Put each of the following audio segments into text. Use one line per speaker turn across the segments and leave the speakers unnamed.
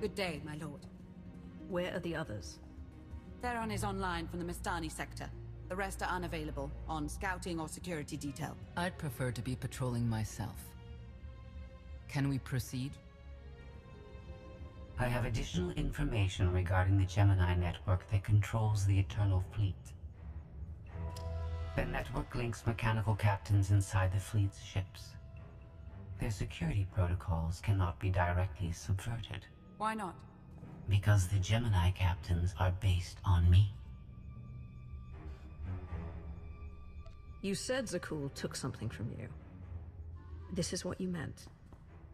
Good day, my lord.
Where are the others?
Theron is online from the Mistani sector. The rest are unavailable, on scouting or security detail.
I'd prefer to be patrolling myself. Can we proceed?
I have additional information regarding the Gemini network that controls the Eternal Fleet. The network links mechanical captains inside the fleet's ships. Their security protocols cannot be directly subverted.
Why not?
Because the Gemini captains are based on me.
You said Zakul took something from you. This is what you meant.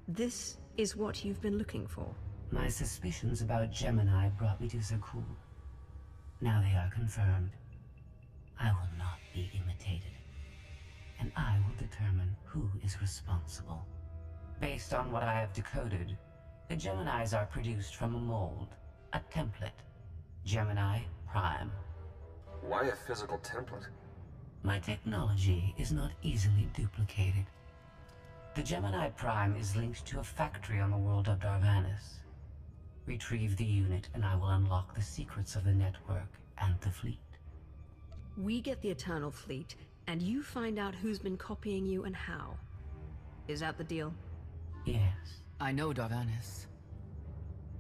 This is what you've been looking for.
My suspicions about Gemini brought me to Zakul. Now they are confirmed. I will not be imitated. And I will determine who is responsible. Based on what I have decoded, the Geminis are produced from a mold, a template. Gemini Prime.
Why a physical template?
My technology is not easily duplicated. The Gemini Prime is linked to a factory on the world of Darvanis. Retrieve the unit and I will unlock the secrets of the network and the fleet.
We get the Eternal Fleet, and you find out who's been copying you and how. Is that the deal?
Yes.
I know Darvanis.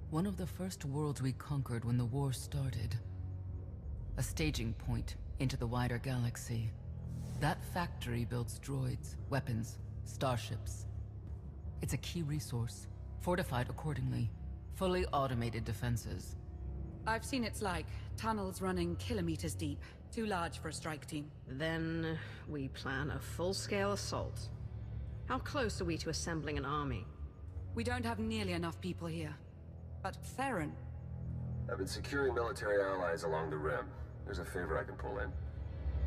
One of the first worlds we conquered when the war started. A staging point into the wider galaxy. That factory builds droids, weapons, starships. It's a key resource, fortified accordingly. Fully automated defenses.
I've seen it's like tunnels running kilometers deep. Too large for a strike team.
Then we plan a full-scale assault. How close are we to assembling an army?
We don't have nearly enough people here. But Theron...
I've been securing military allies along the rim. There's a favor I can pull in.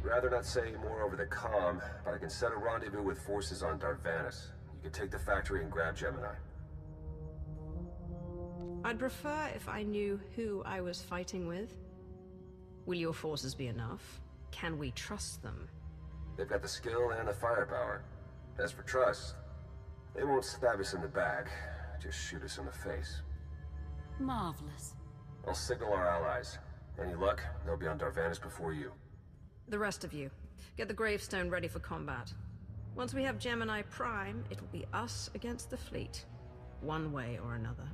Rather not say more over the comm, but I can set a rendezvous with forces on Darvanis. You can take the factory and grab Gemini.
I'd prefer if I knew who I was fighting with. Will your forces be enough? Can we trust them?
They've got the skill and the firepower. As for trust, they won't stab us in the back, just shoot us in the face.
Marvelous.
I'll signal our allies. Any luck, they'll be on Darvanis before you.
The rest of you, get the gravestone ready for combat. Once we have Gemini Prime, it will be us against the fleet. One way or another.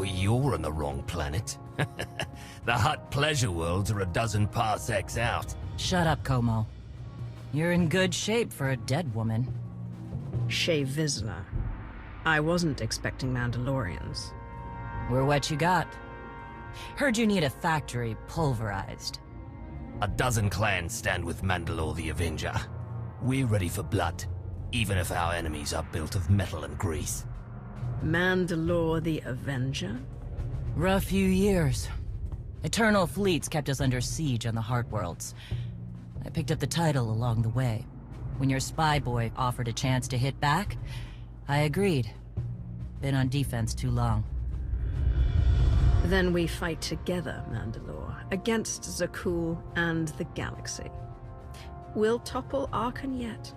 You're on the wrong planet. The Hutt pleasure worlds are a dozen parsecs out.
Shut up, Como. You're in good shape for a dead woman.
Shae Vizla. I wasn't expecting Mandalorians.
We're what you got. Heard you need a factory pulverized.
A dozen clans stand with Mandalore the Avenger. We're ready for blood, even if our enemies are built of metal and grease.
Mandalore the Avenger?
Rough few years. Eternal fleets kept us under siege on the Heart Worlds. I picked up the title along the way. When your spy boy offered a chance to hit back, I agreed. Been on defense too long.
Then we fight together, Mandalore, against Zakul and the galaxy. We'll topple Arkan yet.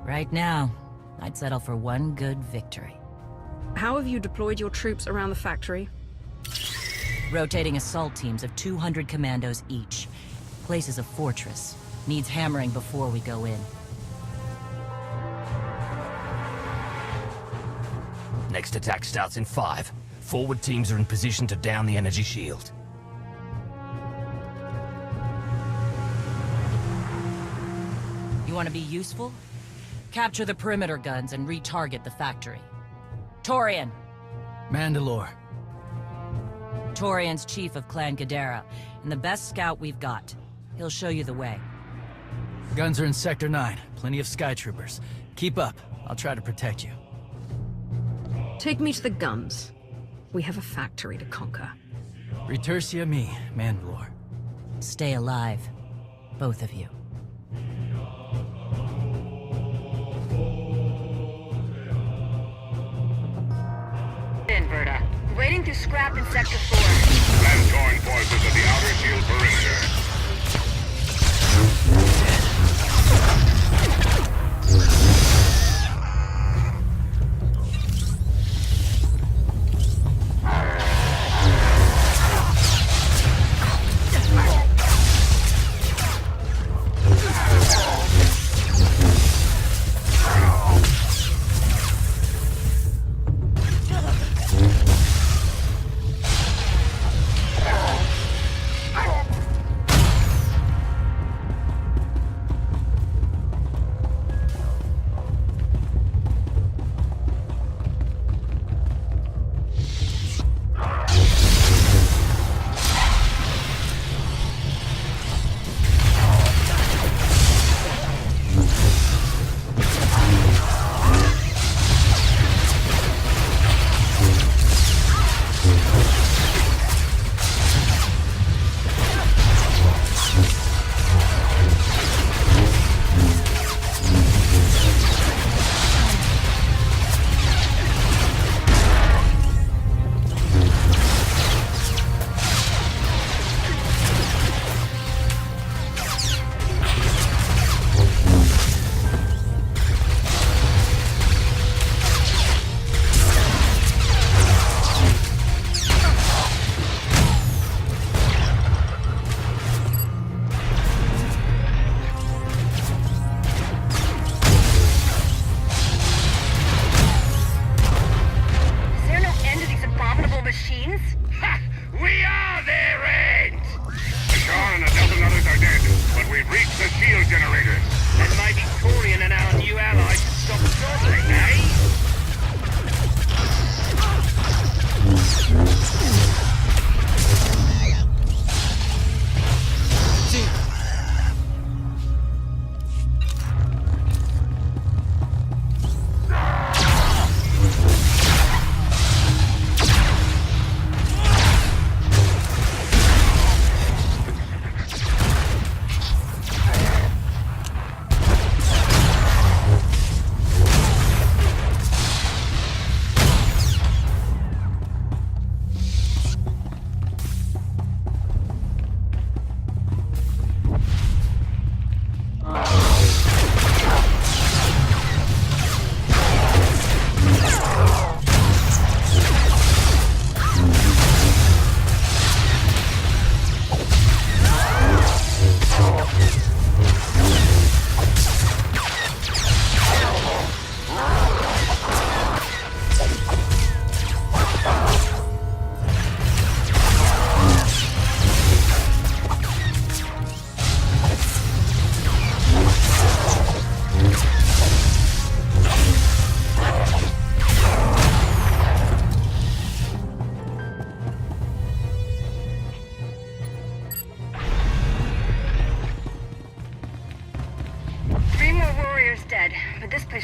Right now, I'd settle for one good victory.
How have you deployed your troops around the factory?
Rotating assault teams of 200 commandos each. Place is a fortress. Needs hammering before we go in.
Next attack starts in 5, Forward teams are in position to down the energy shield.
You want to be useful? Capture the perimeter guns and retarget the factory. Torian!
Mandalore.
Torian's chief of Clan Ghidorah, and the best scout we've got. He'll show you the way.
Guns are in Sector 9. Plenty of Sky Troopers. Keep up. I'll try to protect you.
Take me to the guns. We have a factory to conquer.
Retursia me, Mandalore.
Stay alive. Both of you.
Inverter. Waiting to scrap in Sector 4.
Land join forces of the outer shield perimeter.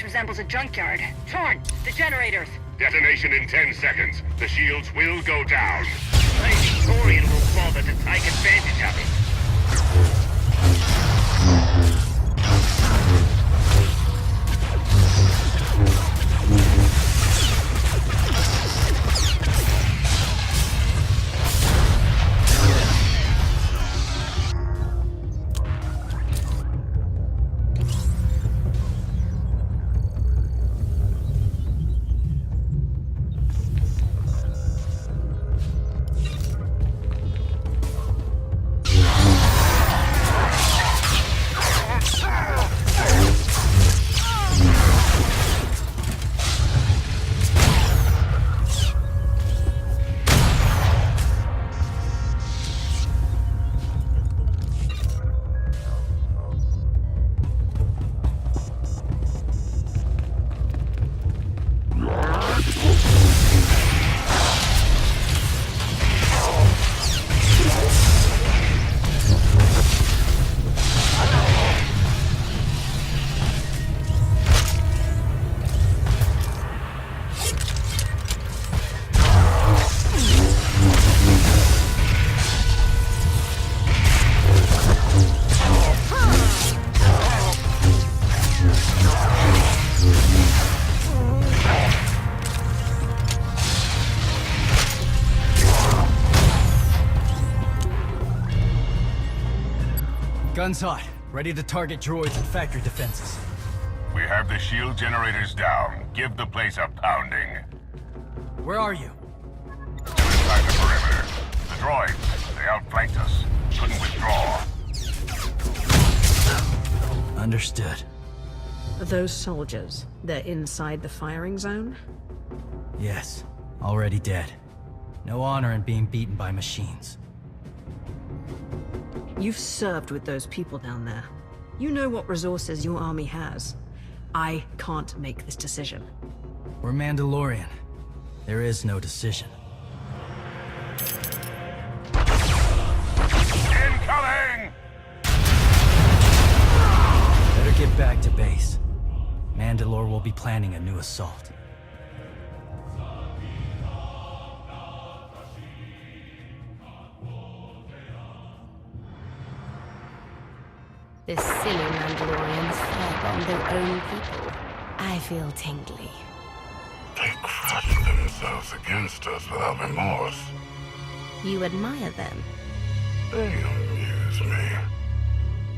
Resembles a junkyard. Torn! The generators!
Detonation in 10 seconds. The shields will go down.
Maybe Torian will bother to take advantage of it.
Guns hot. Ready to target droids and factory defenses.
We have the shield generators down. Give the place a pounding.
Where are you?
Inside the perimeter. The droids, they outflanked us. Couldn't withdraw.
Understood.
Those soldiers, they're inside the firing zone?
Yes. Already dead. No honor in being beaten by machines.
You've served with those people down there. You know what resources your army has. I can't make this decision.
We're Mandalorian. There is no decision.
Incoming!
Better get back to base. Mandalore will be planning a new assault.
The silly Mandalorians firebombed their own people. I feel tingly.
They crushed themselves against us without remorse.
You admire them.
They amuse me.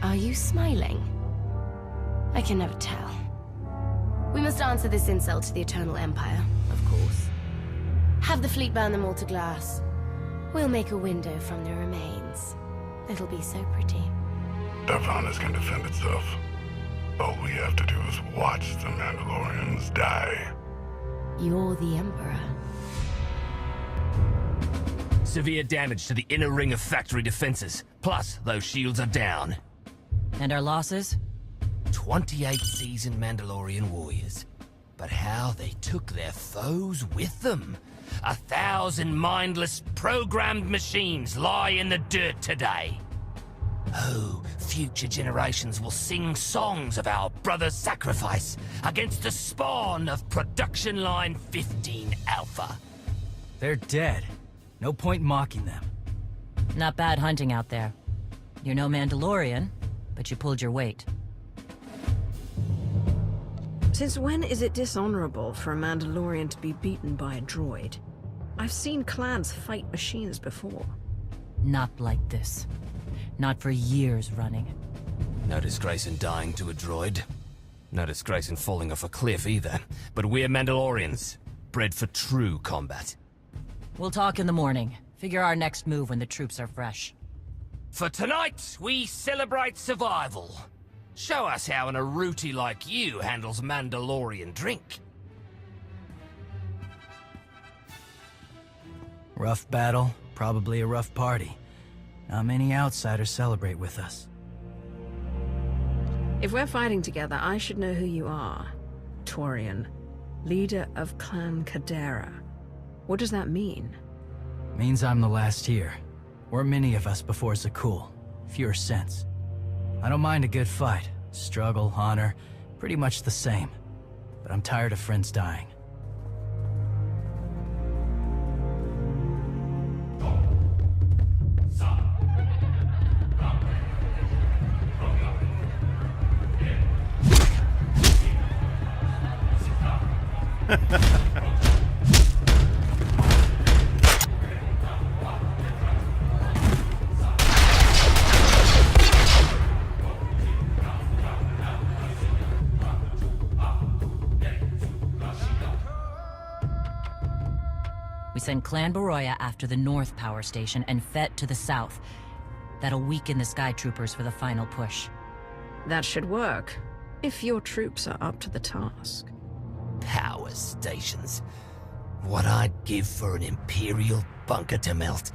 Are you smiling? I can never tell. We must answer this insult to the Eternal Empire, of course. Have the fleet burn them all to glass. We'll make a window from their remains. It'll be so pretty.
Darvanus can defend itself. All we have to do is watch the Mandalorians die.
You're the Emperor.
Severe damage to the inner ring of factory defenses. Plus, those shields are down.
And our losses?
28 seasoned Mandalorian warriors. But how they took their foes with them. 1,000 mindless, programmed machines lie in the dirt today. Oh, future generations will sing songs of our brother's sacrifice against the spawn of Production Line 15 Alpha.
They're dead. No point mocking them.
Not bad hunting out there. You're no Mandalorian, but you pulled your weight.
Since when is it dishonorable for a Mandalorian to be beaten by a droid? I've seen clans fight machines before.
Not like this. Not for years running.
No disgrace in dying to a droid. No disgrace in falling off a cliff either. But we're Mandalorians, bred for true combat.
We'll talk in the morning. Figure our next move when the troops are fresh.
For tonight, we celebrate survival. Show us how an Aruti like you handles Mandalorian drink.
Rough battle, probably a rough party. Not many outsiders celebrate with us.
If we're fighting together, I should know who you are. Torian, leader of Clan Kadera. What does that mean?
Means I'm the last here. We're many of us before Zakul. Fewer sense. I don't mind a good fight. Struggle, honor, pretty much the same. But I'm tired of friends dying.
We send Clan Baroya after the North Power Station and Fett to the south. That'll weaken the Sky Troopers for the final push.
That should work, if your troops are up to the task.
Power stations. What I'd give for an Imperial bunker to melt.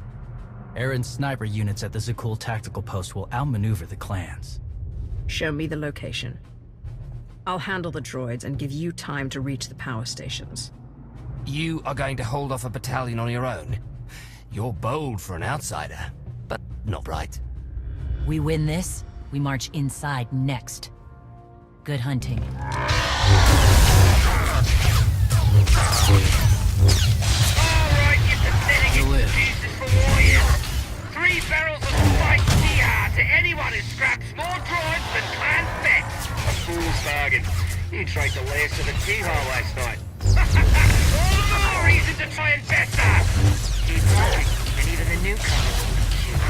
Aaron's sniper units at the Zakul tactical post will outmaneuver the clans.
Show me the location. I'll handle the droids and give you time to reach the power stations.
You are going to hold off a battalion on your own. You're bold for an outsider, but not right.
We win this, we march inside next. Good hunting.
Alright, you pathetic excuses for warriors. 3 barrels of spiked DR to anyone who scraps more droids than Clan Fett. A fool's bargain. You tried to lay us to the keyhole last night. All the more reason to try and test us! Keep watching, and even the newcomer will be cute.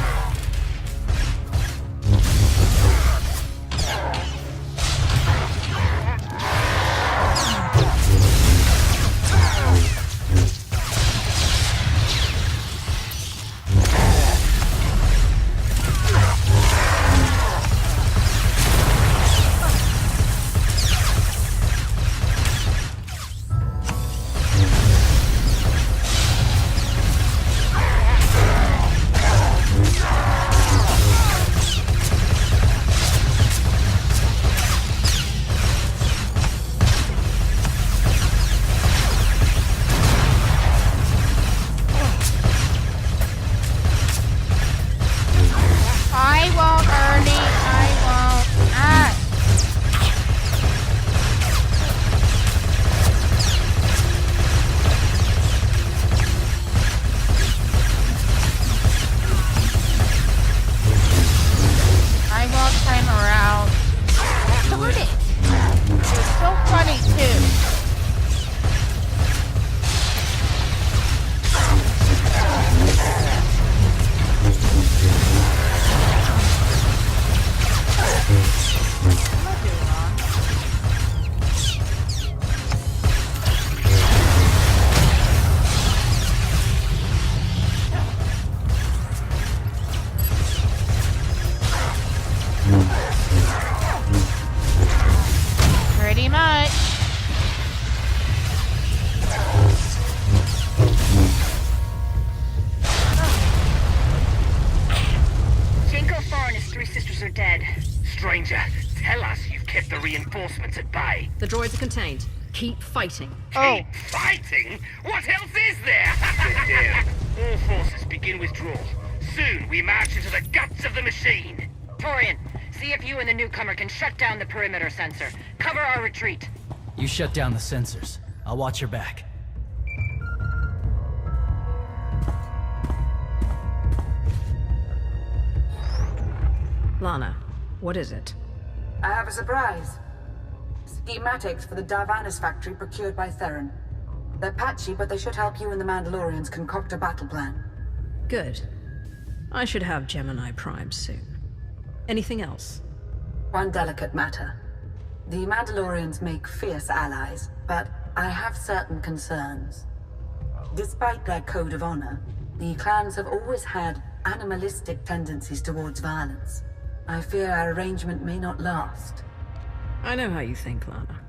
droids are contained. Keep fighting.
Keep fighting? What else is there? Good deal. All forces begin withdrawal. Soon we march into the guts of the machine.
Torian, see if you and the newcomer can shut down the perimeter sensor. Cover our retreat.
You shut down the sensors. I'll watch your back.
Lana, what is it?
I have a surprise. Schematics for the Darvanis factory procured by Theron. They're patchy, but they should help you and the Mandalorians concoct a battle plan.
Good. I should have Gemini Prime soon. Anything else?
One delicate matter. The Mandalorians make fierce allies, but I have certain concerns. Despite their code of honor, the clans have always had animalistic tendencies towards violence. I fear our arrangement may not last.
I know how you think, Lana.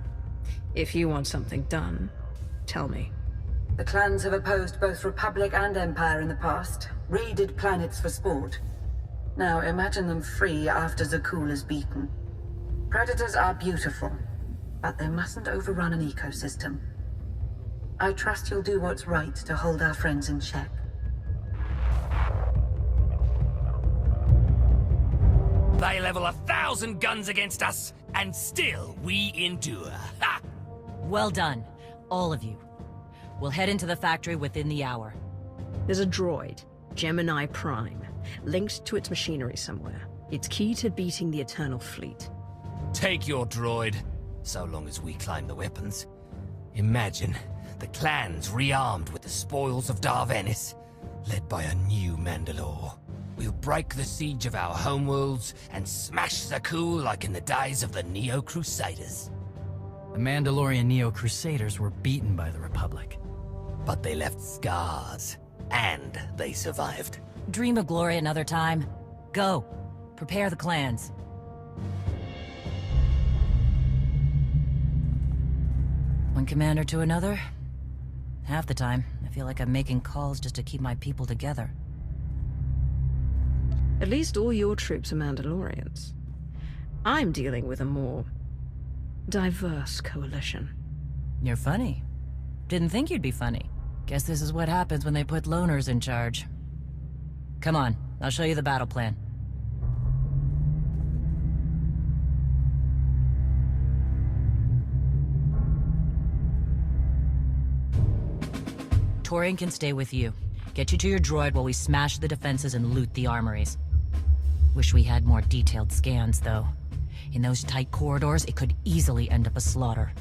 If you want something done, tell me.
The clans have opposed both Republic and Empire in the past, raided planets for sport. Now imagine them free after Zakuul is beaten. Predators are beautiful, but they mustn't overrun an ecosystem. I trust you'll do what's right to hold our friends in check.
They level 1,000 guns against us, and still we endure. Ha!
Well done, all of you. We'll head into the factory within the hour.
There's a droid, Gemini Prime, linked to its machinery somewhere. It's key to beating the Eternal Fleet.
Take your droid, so long as we climb the weapons. Imagine the clans rearmed with the spoils of Darvanis, led by a new Mandalore. We'll break the siege of our homeworlds and smash Zakuul like in the days of the Neo-Crusaders.
The Mandalorian Neo-Crusaders were beaten by the Republic.
But they left scars, and they survived.
Dream of glory another time. Go. Prepare the clans. One commander to another? Half the time, I feel like I'm making calls just to keep my people together.
At least all your troops are Mandalorians. I'm dealing with a more diverse coalition.
You're funny. Didn't think you'd be funny. Guess this is what happens when they put loners in charge. Come on, I'll show you the battle plan. Torian can stay with you. Get you to your droid while we smash the defenses and loot the armories. Wish we had more detailed scans, though. In those tight corridors, it could easily end up a slaughter.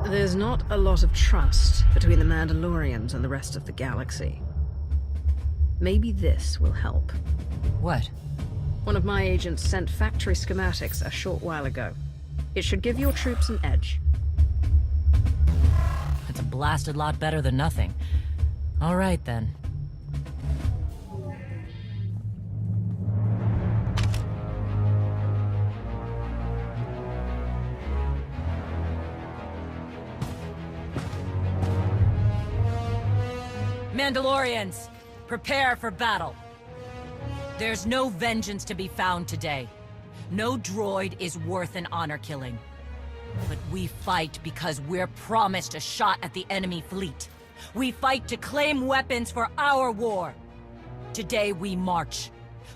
There's not a lot of trust between the Mandalorians and the rest of the galaxy. Maybe this will help.
What?
One of my agents sent factory schematics a short while ago. It should give your troops an edge.
It's a blasted lot better than nothing. All right, then. Mandalorians, prepare for battle. There's no vengeance to be found today. No droid is worth an honor killing. But we fight because we're promised a shot at the enemy fleet. We fight to claim weapons for our war. Today we march.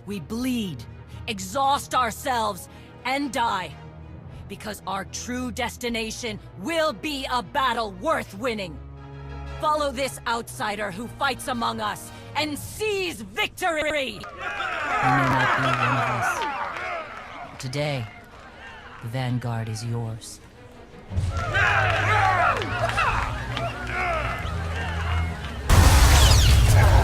We bleed, exhaust ourselves, and die. Because our true destination will be a battle worth winning. Follow this outsider who fights among us and seize victory! You may not be one of us. But today, the Vanguard is yours.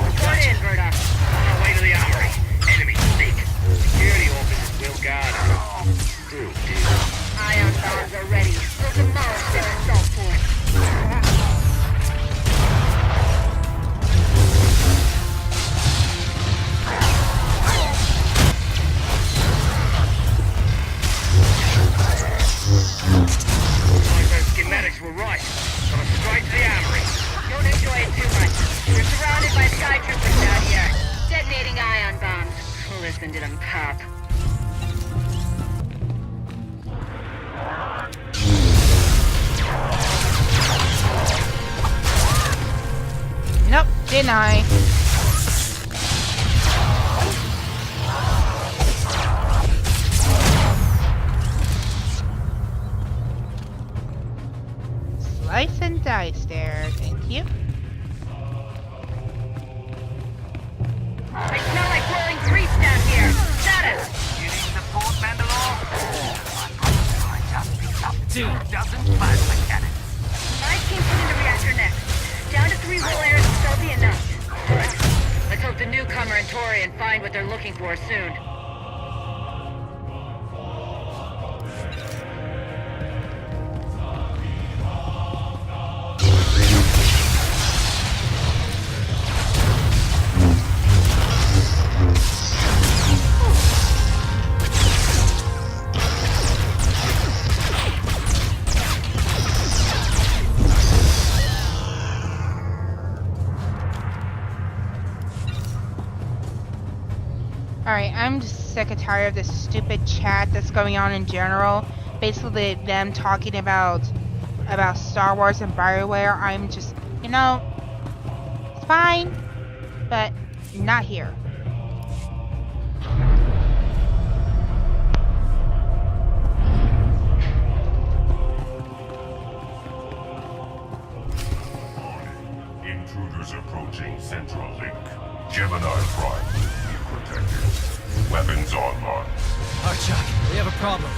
Report in, Verda. On our way to the armory. Enemy thick. Security officers will guard us. Still deal.
Ion bombs are ready. We'll demolish their assault force.
Those schematics were right. Got us straight to the armory.
Don't enjoy it too much. We're surrounded by sky troopers out here. Detonating ion bombs. Listen to them pop.
Gemini. Slice and dice there, thank you.
I smell like glowing grease down here. Status!
You need support, Mandalore? I've got the signs up. Picked up 2 dozen plasma cannons.
My team's putting the reactor next. Down to 3 whole airs will still be enough. Good. Let's hope the newcomer and Torian find what they're looking for soon.
Alright, I'm just sick and tired of this stupid chat that's going on in general. Basically, them talking about Star Wars and BioWare. I'm just, you know, it's fine, but not here.
Intruders approaching Central Link. Gemini Prime. Protected. Weapons online.
Archuk, we have a problem.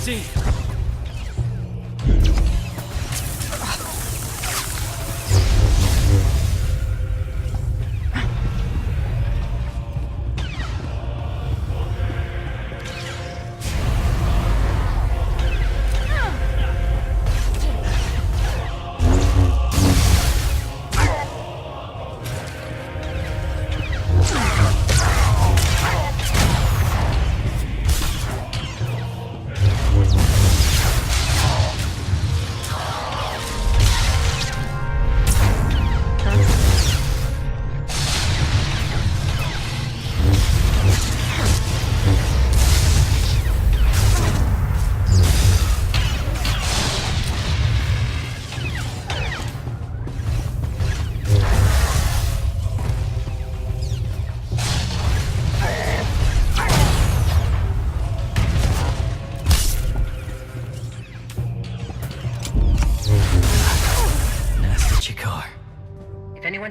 See.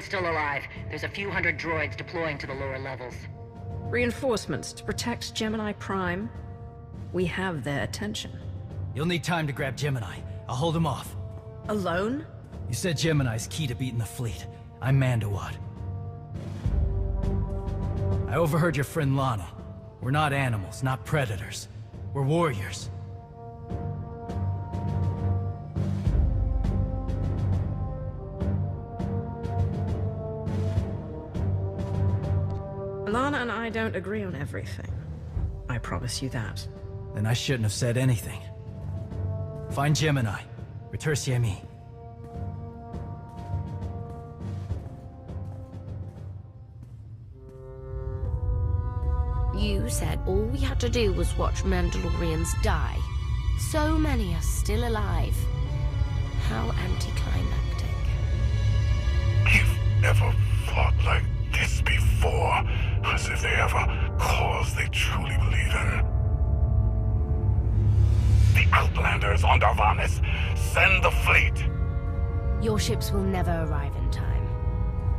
Still alive. There's a few hundred droids deploying to the lower levels.
Reinforcements to protect Gemini Prime. We have their attention.
You'll need time to grab Gemini. I'll hold him off.
Alone?
You said Gemini's key to beating the fleet. I'm Mandalore. I overheard your friend Lana. We're not animals, not predators. We're warriors.
Lana and I don't agree on everything. I promise you that.
Then I shouldn't have said anything. Find Gemini. Retursi me.
You said all we had to do was watch Mandalorians die. So many are still alive. How anticlimactic.
You've never fought like this before. As if they have a cause they truly believe in. The Outlanders on Darvanis. Send the fleet!
Your ships will never arrive in time.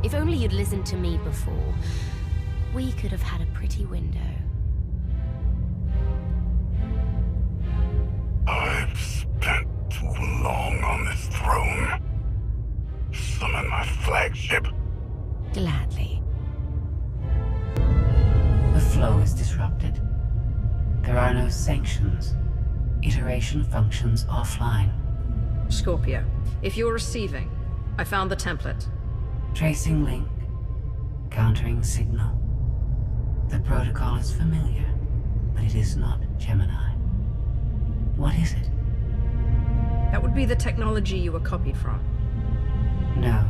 If only you'd listened to me before, we could have had a pretty window.
I've spent too long on this throne. Summon my flagship.
Gladly.
The flow is disrupted. There are no sanctions. Iteration functions offline.
Scorpio, if you're receiving, I found the template.
Tracing link. Countering signal. The protocol is familiar, but it is not Gemini. What is it?
That would be the technology you were copied from.
No.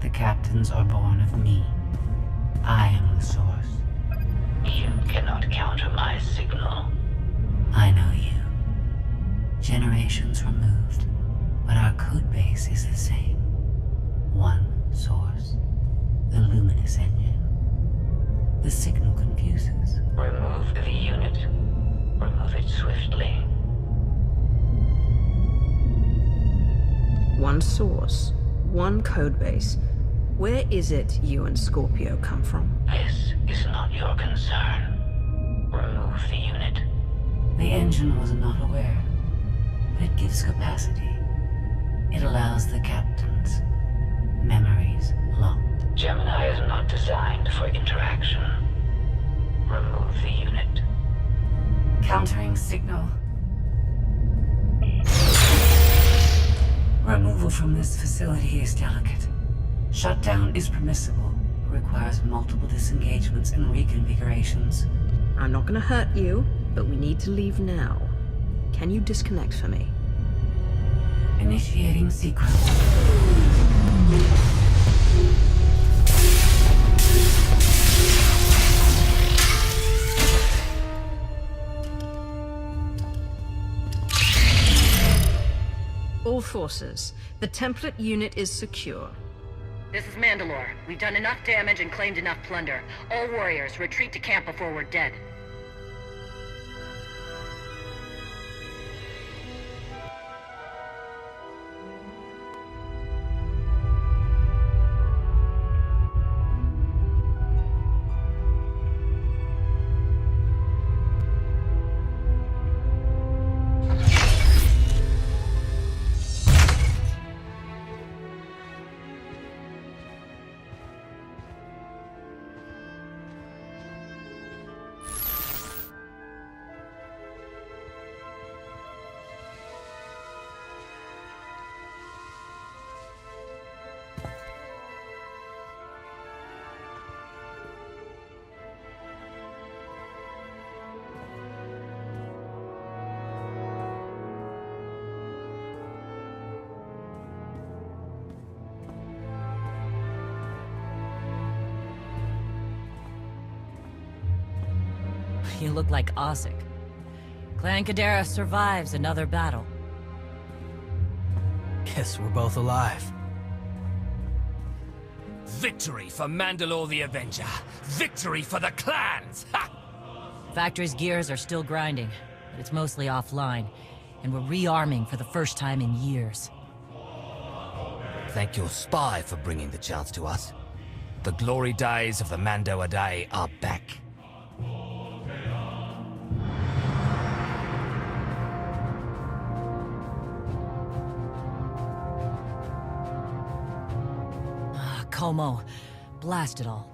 The captains are born of me. I am the source. You cannot counter my signal. I know you. Generations removed, but our code base is the same. One source. The luminous engine. The signal confuses. Remove the unit. Remove it swiftly.
One source, one codebase. Where is it you and Scorpio come from?
This is not your concern. Remove the unit. The engine was not aware, but it gives capacity. It allows the captains. Memories locked. Gemini is not designed for interaction. Remove the unit. Countering signal. Removal from this facility is delicate. Shutdown is permissible, but requires multiple disengagements and reconfigurations.
I'm not gonna hurt you, but we need to leave now. Can you disconnect for me?
Initiating sequence.
All forces, the template unit is secure.
This is Mandalore. We've done enough damage and claimed enough plunder. All warriors, retreat to camp before we're dead.
You look like Osik. Clan Kadera survives another battle.
Guess we're both alive.
Victory for Mandalore the Avenger! Victory for the clans! Ha!
Factory's gears are still grinding, but it's mostly offline, and we're rearming for the first time in years.
Thank your spy for bringing the chance to us. The glory days of the Mando Adae are back.
Como, blast it all.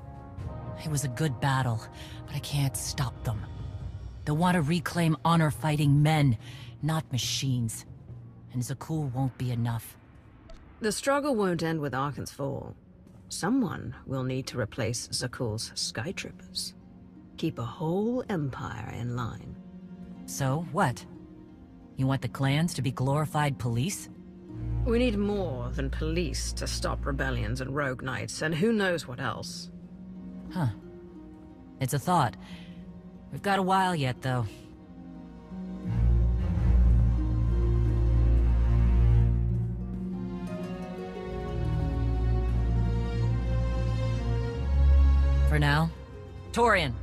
It was a good battle, but I can't stop them. They want to reclaim honor-fighting men, not machines. And Zakuul won't be enough.
The struggle won't end with Arkan's fall. Someone will need to replace Zakuul's Skytroopers. Keep a whole empire in line.
So, what? You want the clans to be glorified police?
We need more than police to stop rebellions and rogue knights, and who knows what else.
Huh. It's a thought. We've got a while yet, though. For now, Torian,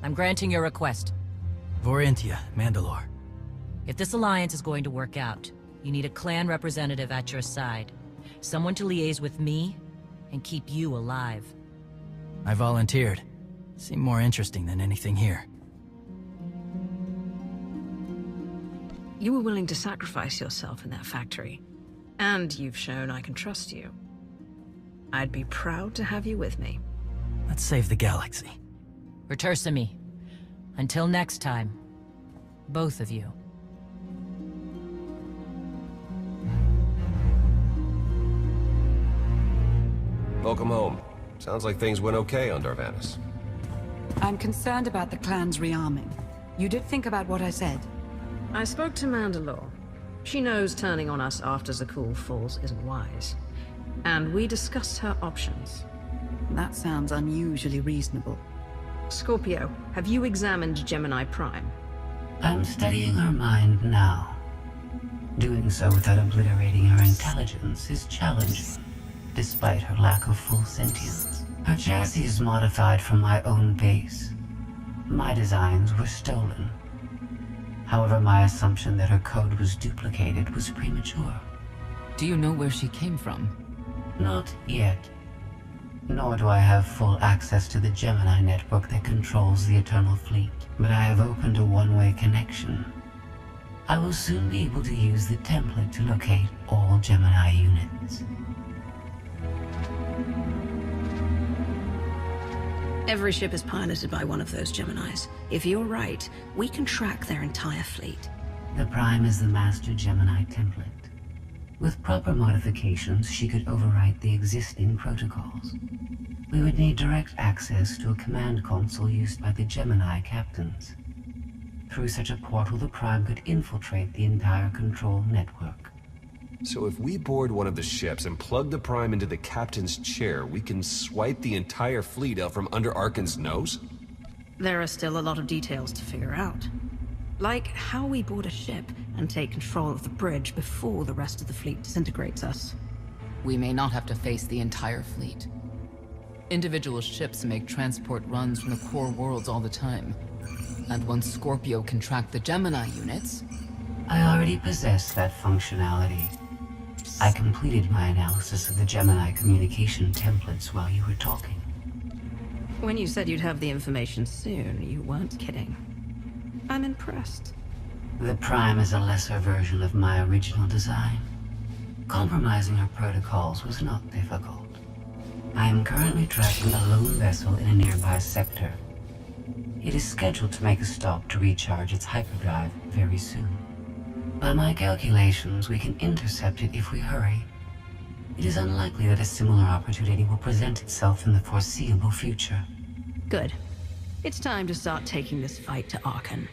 I'm granting your request.
Vorintia, Mandalore.
If this alliance is going to work out, you need a clan representative at your side. Someone to liaise with me and keep you alive.
I volunteered. Seemed more interesting than anything here.
You were willing to sacrifice yourself in that factory. And you've shown I can trust you. I'd be proud to have you with me.
Let's save the galaxy.
Retursami. Until next time, both of you.
Welcome home. Sounds like things went okay on Darvanis.
I'm concerned about the clan's rearming. You did think about what I said?
I spoke to Mandalore. She knows turning on us after Zakuul falls isn't wise. and we discussed her options.
That sounds unusually reasonable.
Scorpio, have you examined Gemini Prime?
I'm studying her mind now. Doing so without obliterating her intelligence is challenging, despite her lack of full sentience. Her chassis is modified from my own base. My designs were stolen. However, my assumption that her code was duplicated was premature.
Do you know where she came from?
Not yet. Nor do I have full access to the Gemini network that controls the Eternal Fleet, but I have opened a one-way connection. I will soon be able to use the template to locate all Gemini units.
Every ship is piloted by one of those Geminis. If you're right, we can track their entire fleet.
The Prime is the master Gemini template. With proper modifications, she could overwrite the existing protocols. We would need direct access to a command console used by the Gemini captains. Through such a portal, the Prime could infiltrate the entire control network.
So if we board one of the ships and plug the Prime into the captain's chair, we can swipe the entire fleet out from under Arkan's nose?
There are still a lot of details to figure out. Like how we board a ship and take control of the bridge before the rest of the fleet disintegrates us.
We may not have to face the entire fleet. Individual ships make transport runs from the core worlds all the time. And once Scorpio can track the Gemini units...
I already possess that functionality. I completed my analysis of the Gemini communication templates while you were talking.
When you said you'd have the information soon, you weren't kidding. I'm impressed.
The Prime is a lesser version of my original design. Compromising her protocols was not difficult. I am currently tracking a lone vessel in a nearby sector. It is scheduled to make a stop to recharge its hyperdrive very soon. By my calculations, we can intercept it if we hurry. It is unlikely that a similar opportunity will present itself in the foreseeable future.
Good. It's time to start taking this fight to Arkan.